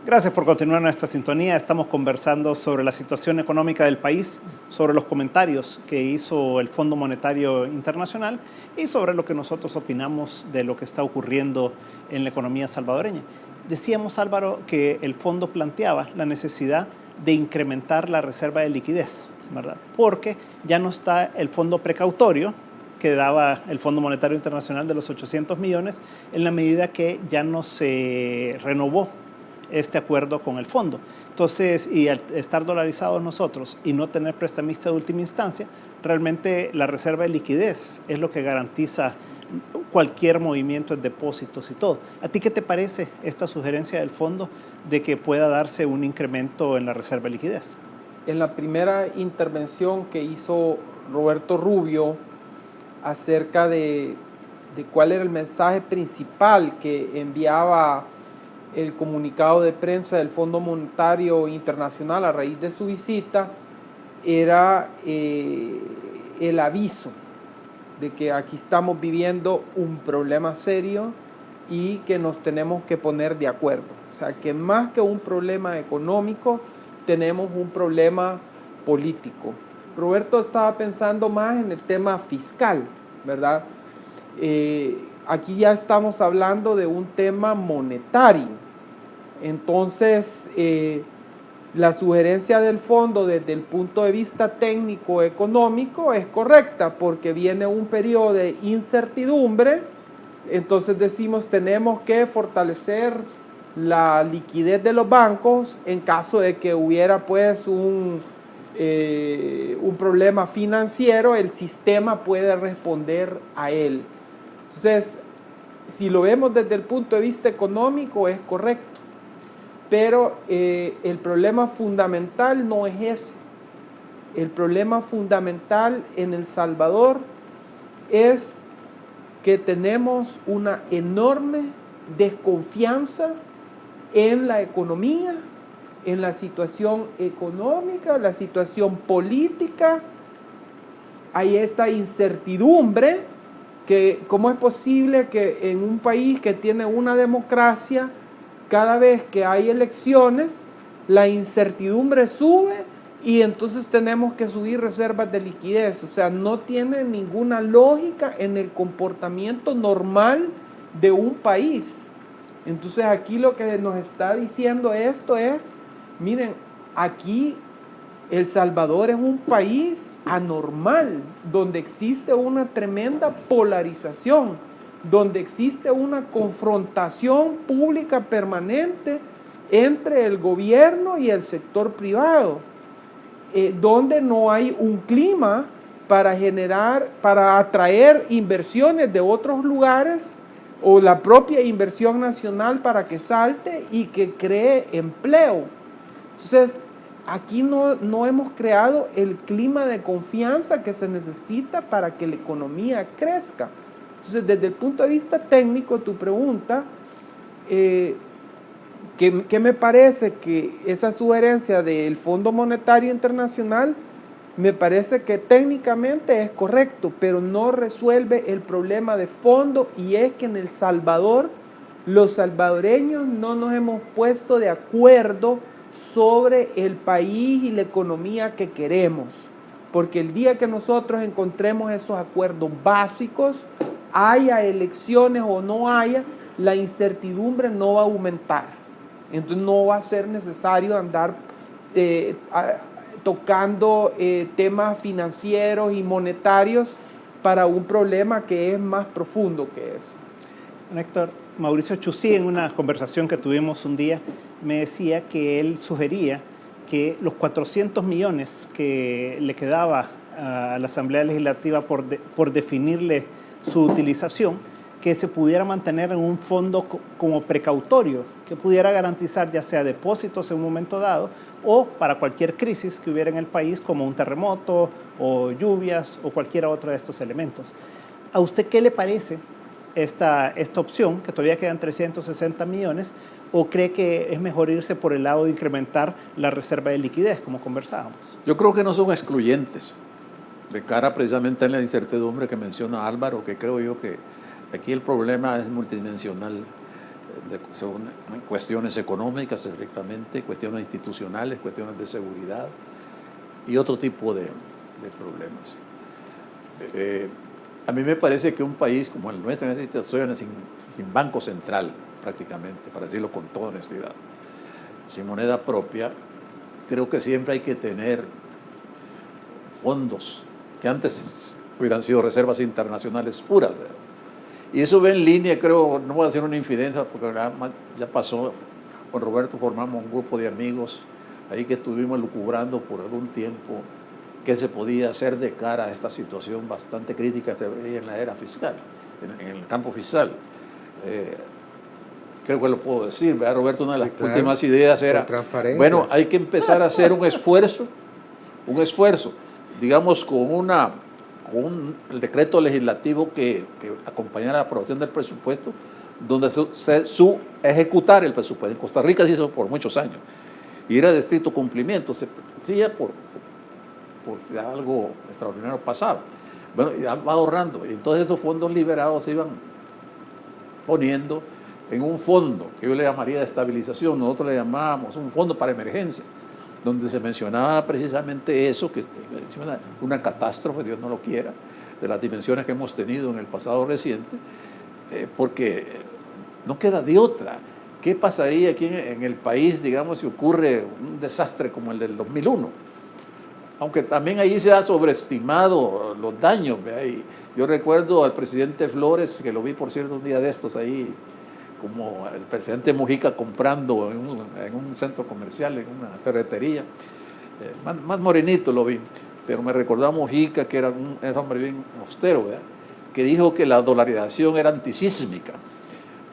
Gracias por continuar en esta sintonía. Estamos conversando sobre la situación económica del país, sobre los comentarios que hizo el Fondo Monetario Internacional y sobre lo que nosotros opinamos de lo que está ocurriendo en la economía salvadoreña. Decíamos, Álvaro, que el fondo planteaba la necesidad de incrementar la reserva de liquidez, ¿verdad? Porque ya no está el fondo precautorio que daba el Fondo Monetario Internacional de los 800 millones en la medida que ya no se renovó este acuerdo con el fondo. Entonces, y al estar dolarizados nosotros y no tener prestamista de última instancia, realmente la reserva de liquidez es lo que garantiza cualquier movimiento en depósitos y todo. ¿A ti qué te parece esta sugerencia del fondo de que pueda darse un incremento en la reserva de liquidez? En la primera intervención que hizo Roberto Rubio acerca de cuál era el mensaje principal que enviaba el comunicado de prensa del Fondo Monetario Internacional a raíz de su visita, era el aviso de que aquí estamos viviendo un problema serio y que nos tenemos que poner de acuerdo. O sea, que más que un problema económico, tenemos un problema político. Roberto estaba pensando más en el tema fiscal, ¿verdad? Aquí ya estamos hablando de un tema monetario. Entonces, la sugerencia del fondo desde el punto de vista técnico-económico es correcta porque viene un periodo de incertidumbre. Entonces decimos tenemos que fortalecer la liquidez de los bancos en caso de que hubiera pues un problema financiero, el sistema puede responder a él. Entonces, si lo vemos desde el punto de vista económico es correcto. Pero el problema fundamental no es eso. El problema fundamental en El Salvador es que tenemos una enorme desconfianza en la economía, en la situación económica, la situación política. Hay esta incertidumbre que cómo es posible que en un país que tiene una democracia, cada vez que hay elecciones, la incertidumbre sube y entonces tenemos que subir reservas de liquidez. O sea, no tiene ninguna lógica en el comportamiento normal de un país. Entonces aquí lo que nos está diciendo esto es, miren, aquí El Salvador es un país anormal, donde existe una tremenda polarización, donde existe una confrontación pública permanente entre el gobierno y el sector privado, donde no hay un clima para atraer inversiones de otros lugares o la propia inversión nacional para que salte y que cree empleo. Entonces, aquí no hemos creado el clima de confianza que se necesita para que la economía crezca. Entonces, desde el punto de vista técnico, tu pregunta, ¿qué me parece que esa sugerencia del Fondo Monetario Internacional me parece que técnicamente es correcto, pero no resuelve el problema de fondo, y es que en El Salvador los salvadoreños no nos hemos puesto de acuerdo sobre el país y la economía que queremos, porque el día que nosotros encontremos esos acuerdos básicos, haya elecciones o no haya, la incertidumbre no va a aumentar. Entonces no va a ser necesario andar tocando temas financieros y monetarios para un problema que es más profundo que eso. Héctor, Mauricio Chusí, en una conversación que tuvimos un día, me decía que él sugería que los 400 millones que le quedaba a la Asamblea Legislativa por definirle su utilización, que se pudiera mantener en un fondo como precautorio, que pudiera garantizar ya sea depósitos en un momento dado o para cualquier crisis que hubiera en el país, como un terremoto o lluvias o cualquiera otro de estos elementos. ¿A usted qué le parece esta opción, que todavía quedan 360 millones, o cree que es mejor irse por el lado de incrementar la reserva de liquidez, como conversábamos? Yo creo que no son excluyentes, de cara precisamente a la incertidumbre que menciona Álvaro, que creo yo que aquí el problema es multidimensional. según cuestiones económicas estrictamente, cuestiones institucionales, cuestiones de seguridad y otro tipo de problemas. A mí me parece que un país como el nuestro, en esa situación, sin banco central prácticamente, para decirlo con toda honestidad, sin moneda propia, creo que siempre hay que tener fondos que antes hubieran sido reservas internacionales puras, ¿verdad? Y eso va en línea, creo, no voy a hacer una infidencia porque ya pasó, con Roberto formamos un grupo de amigos ahí que estuvimos lucubrando por algún tiempo qué se podía hacer de cara a esta situación bastante crítica que se veía en la era fiscal, en el campo fiscal. Creo que lo puedo decir, ¿verdad, Roberto? Una de las últimas ideas era, bueno, hay que empezar a hacer un esfuerzo, digamos, con un decreto legislativo que acompañara la aprobación del presupuesto, donde ejecutar el presupuesto. En Costa Rica se hizo por muchos años y era de estricto cumplimiento, se hacía por si algo extraordinario pasaba. Bueno, ya va ahorrando, y entonces esos fondos liberados se iban poniendo en un fondo que yo le llamaría de estabilización, nosotros le llamábamos un fondo para emergencia, donde se mencionaba precisamente eso, que una catástrofe, Dios no lo quiera, de las dimensiones que hemos tenido en el pasado reciente, porque no queda de otra. ¿Qué pasaría aquí en el país, digamos, si ocurre un desastre como el del 2001? Aunque también ahí se ha sobreestimado los daños. Y yo recuerdo al presidente Flores, que lo vi, por cierto, un día de estos ahí, como el presidente Mujica comprando en un centro comercial, en una ferretería. Más morenito lo vi, pero me recordó a Mujica, que era un hombre bien austero, ¿verdad? Que dijo que la dolarización era antisísmica,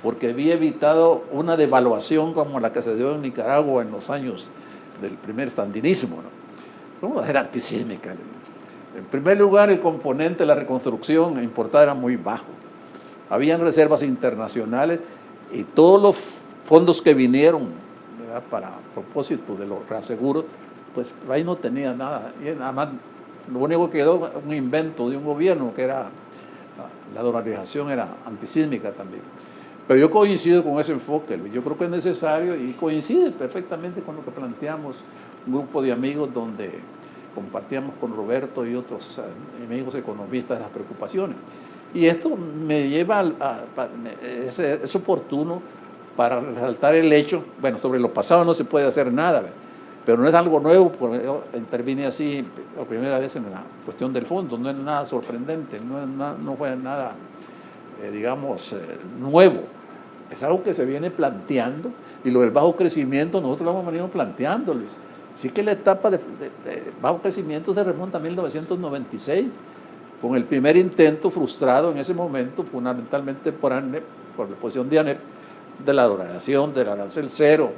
porque había evitado una devaluación como la que se dio en Nicaragua en los años del primer sandinismo, ¿no? ¿Cómo era antisísmica? En primer lugar, el componente de la reconstrucción importada era muy bajo. Habían reservas internacionales y todos los fondos que vinieron, ¿verdad?, para propósito de los reaseguros, pues ahí no tenía nada. Y nada más, lo único que quedó un invento de un gobierno, que era la dolarización, era antisísmica también. Pero yo coincido con ese enfoque, yo creo que es necesario y coincide perfectamente con lo que planteamos, un grupo de amigos donde compartíamos con Roberto y otros amigos economistas las preocupaciones. Y esto me lleva es oportuno para resaltar el hecho, bueno, sobre lo pasado no se puede hacer nada, pero no es algo nuevo, porque yo intervine así la primera vez en la cuestión del fondo, no es nada sorprendente, no fue nada, digamos, nuevo. Es algo que se viene planteando, y lo del bajo crecimiento nosotros lo hemos venido planteándoles. Sí que la etapa de bajo crecimiento se remonta a 1996, con el primer intento frustrado en ese momento, fundamentalmente por la posición de ANEP, de la dolarización, del arancel cero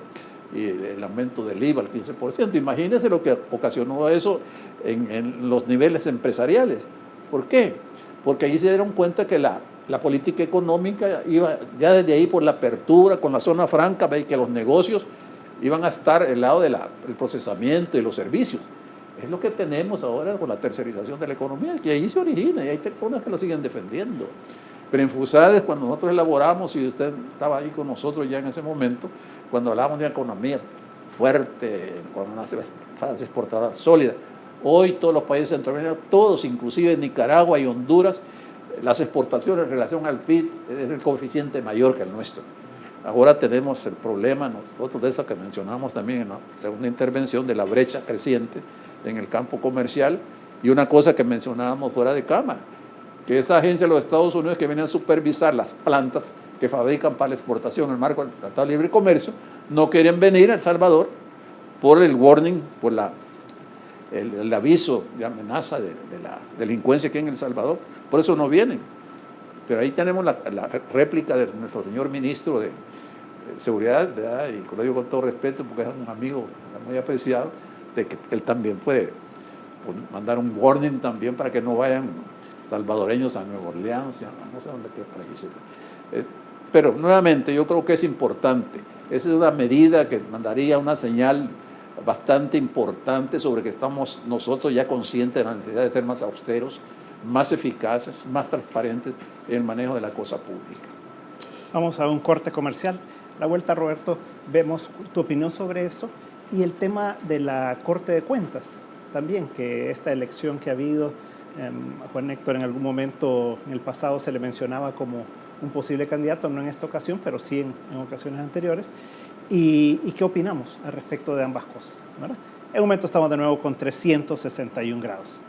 y el aumento del IVA al 15%. Imagínense lo que ocasionó eso en los niveles empresariales. ¿Por qué? Porque ahí se dieron cuenta que la política económica iba ya desde ahí por la apertura, con la zona franca, ve que los negocios iban a estar al lado del procesamiento y los servicios. Es lo que tenemos ahora con la tercerización de la economía, que ahí se origina y hay personas que lo siguen defendiendo. Pero en FUSADES, cuando nosotros elaboramos, y usted estaba ahí con nosotros ya en ese momento, cuando hablábamos de una economía fuerte, con una fase exportadora sólida, hoy todos los países centroamericanos, todos, inclusive Nicaragua y Honduras, las exportaciones en relación al PIB es el coeficiente mayor que el nuestro. Ahora tenemos el problema, nosotros de esa que mencionamos también en la segunda intervención, de la brecha creciente en el campo comercial, y una cosa que mencionábamos fuera de cámara, que esa agencia de los Estados Unidos que viene a supervisar las plantas que fabrican para la exportación en el marco del Tratado de Libre Comercio, no quieren venir a El Salvador por el warning, por el aviso de amenaza de la delincuencia aquí en El Salvador. Por eso no vienen. Pero ahí tenemos la réplica de nuestro señor ministro de Seguridad, ¿verdad? Y lo digo con todo respeto porque es un amigo muy apreciado, de que él también puede mandar un warning también para que no vayan salvadoreños a Nueva Orleans, no sé dónde, qué país. Pero nuevamente yo creo que es importante. Esa es una medida que mandaría una señal bastante importante sobre que estamos nosotros ya conscientes de la necesidad de ser más austeros, más eficaces, más transparentes en el manejo de la cosa pública. Vamos a un corte comercial. La vuelta, Roberto, vemos tu opinión sobre esto y el tema de la Corte de Cuentas también, que esta elección que ha habido, a Juan Héctor en algún momento en el pasado se le mencionaba como un posible candidato, no en esta ocasión, pero sí en ocasiones anteriores. ¿Y qué opinamos al respecto de ambas cosas, ¿verdad? En un momento estamos de nuevo con 361 grados.